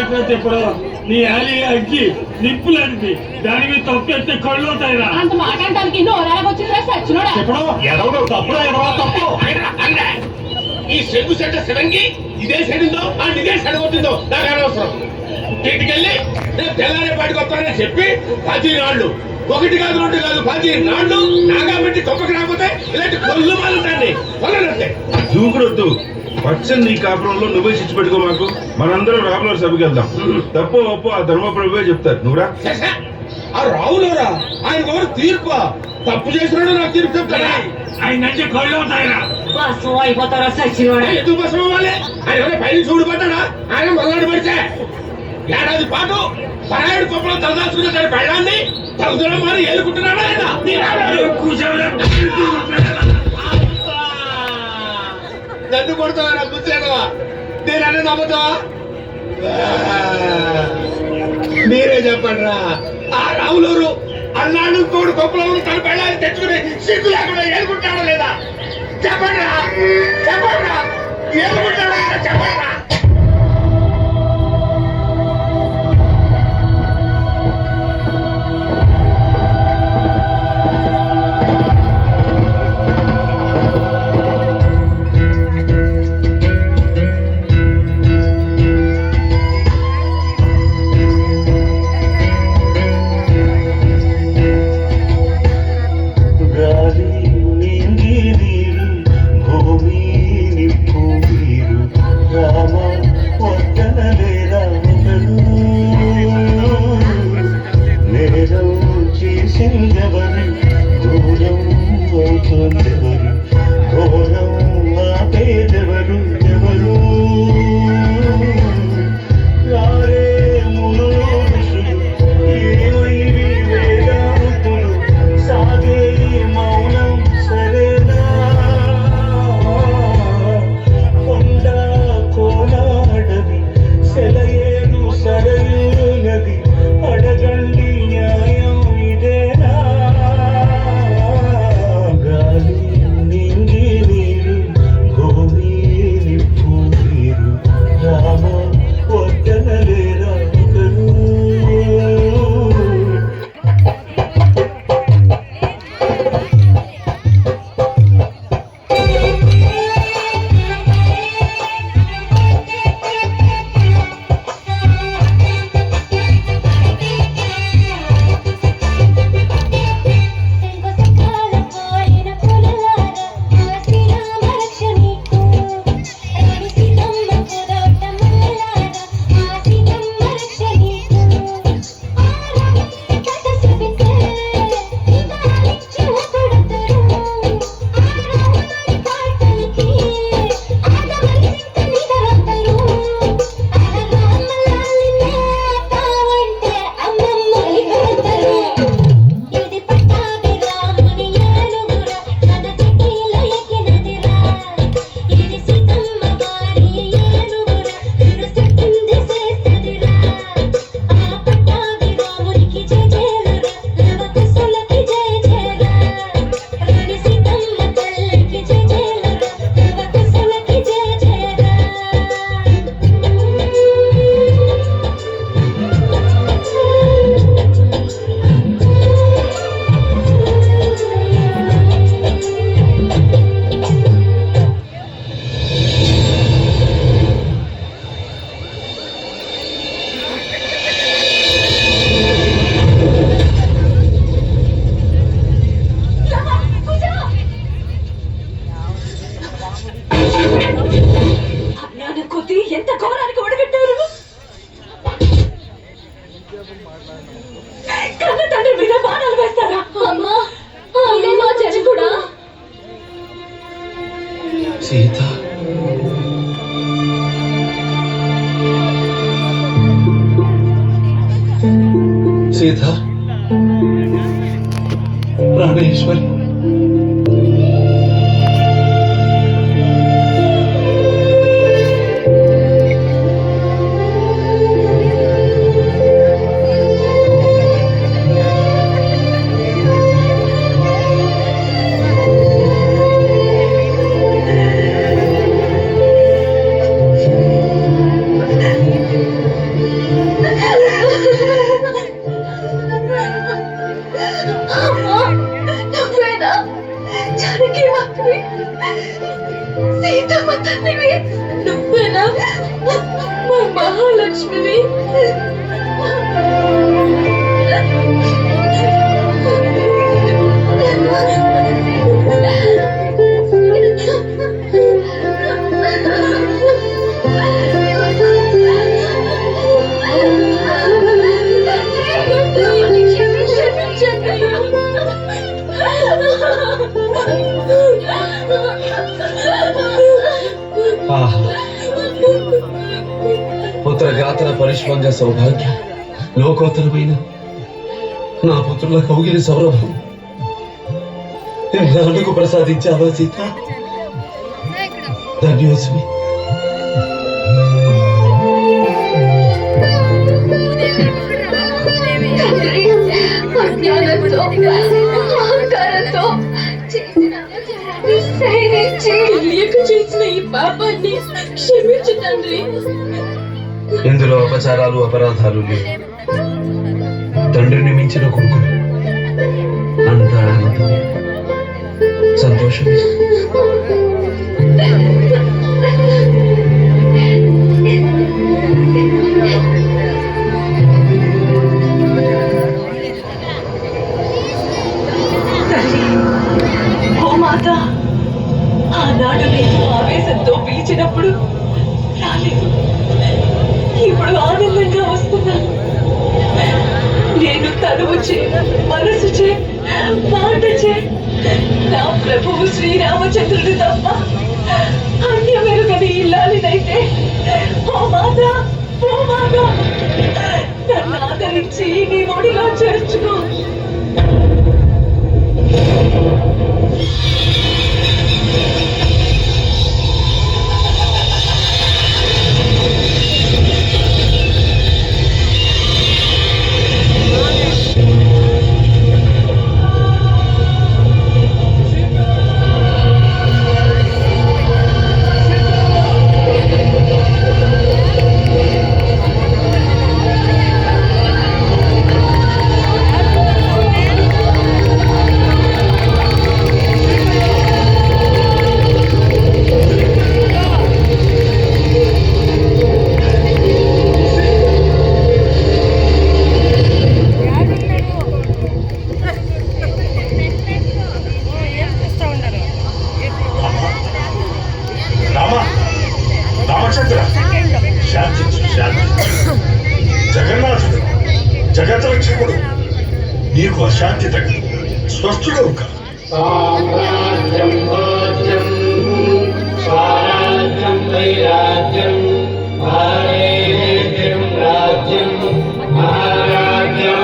మాట్లాడితే ఇప్పుడు నీ ఆలి అగ్గి నిప్పులాంటిది. దాని మీద తొక్కేస్తే కళ్ళు అవుతాయిరా. అంత మాట్లాడడానికి వచ్చిందా సచ్చినోడా? ఎప్పుడు తప్పు ఈ సెగ్గు సెట్ట సెడంగి ఇదే సెడిందో అండ్ ఇదే సెడగొట్టిందో నాకు అనవసరం. ఇంటికెళ్ళి నేను తెల్లారే పాటికి వస్తానని చెప్పి 10 నాళ్ళు, 1 కాదు 2 కాదు 10 నాళ్ళు నాగా పెట్టి తొక్కకు రాకపోతే ఇలాంటి కొల్లు మాలుతాన్ని కొల్లనంటే దూకుడొద్దు. పచ్చని నీ కాపురంలో నువ్వే చిచ్చు పెట్టుకో. మాకు మనందరం రాములవారి సభకి వెళ్దాం. తప్పు ఒప్పు ఆ ధర్మప్రభువే చెప్తారు. నువ్వురా. ఆ రావులోరా ఆయన ఎవరు తీర్పు తప్పు చేసినాడు నాకు తీర్పు చెప్తారా? ఆయన నుంచి కళ్ళు అవుతాయిరా. బస్సు అయిపోతారా సచ్చినోడా? ఎందుకు బస్సు అవ్వాలి? ఆయన ఎవరైనా పైన చూడు పడ్డాడా? ఆయన మొదలాడు పడితే ఏడాది పాటు పరాయుడు కుప్పలో తలదాచుకున్న తన పెళ్ళాన్ని తగుదలం మారి ఏలుకుంటున్నాడా లేదా? నన్ను కొడుతావా గుర్తేదవా? నేను అన్న నమ్ముతావా? మీరే చెప్పండి రా. ఆ రావులూరు అన్నాడు తోడు కుప్పలో తన పెళ్ళాన్ని తెచ్చుకుని సిగ్గు లేకుండా ఏలుకుంటాడా లేదా? చెప్పండి రా, చెప్పండి రా, ఏలుకుంటాడా చెప్పండి రా. ఎంత ఘోరానికి ఒడిగట్టారు. కన్న తండ్రి మీద బాణాలు వేస్తారా? అమ్మా ఇదే మా చెల్లి కూడా. సీత సీత ప్రాణేశ్వరి జానకి మాత్రమే సీతమ్మ తల్లివి నువ్వేనా మా మహాలక్ష్మివి పుత్రగాత్ర పరిష్వంగ సౌభాగ్యం లోకోత్తరమైన నా పుత్రుల కౌగిలి సౌరభం నాన్నకు ప్రసాదించావా సీత ధన్యోస్మి. అజ్ఞానంతో అహంకారంతో తెలియక చేసిన ఈ పాపాన్ని క్షమించు తండ్రి. ఇందులో అపచారాలు అపరాధాలు లేవు. తండ్రిని మించిన కొడుకులు అంత ఆనందమే సంతోషమే. మాత ఆనాడు నేను ఆవేశంతో పిలిచినప్పుడు రాలేదు. ఇప్పుడు ఆనందంగా వస్తున్నాను. నేను తనువుచే మనసుచే మాటచే నా ప్రభువు శ్రీరామచంద్రుడు తప్ప అన్యమెరుగని ఇల్లాలినైతే ఓ మాత నన్ను ఆదరించి నీ ఒడిలో చేర్చుకో. రామచంద్ర శాంతించు జగన్నాథుడు జగద్రక్షకుడు నీకు అశాంతి తగ్గదు. స్వస్థుడవు కా. సామ్రాజ్యం భోజ్యం స్వరాజ్యం వైరాజ్యం భారేజ్యం రాజ్యం మహారాజ్యమాధిపత్యం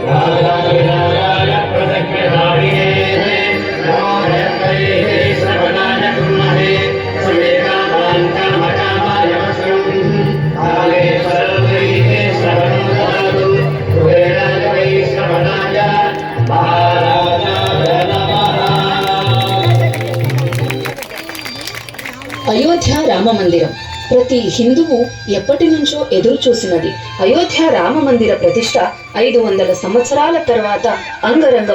రాజాయ ప్రదక్షిణాయే శ్రవణాయ కుర్మహే అయోధ్య రామ మందిరం ప్రతి హిందువు ఎప్పటి నుంచో ఎదురు చూసినది. అయోధ్య రామ మందిర ప్రతిష్ట 500 సంవత్సరాల తర్వాత అంగరంగ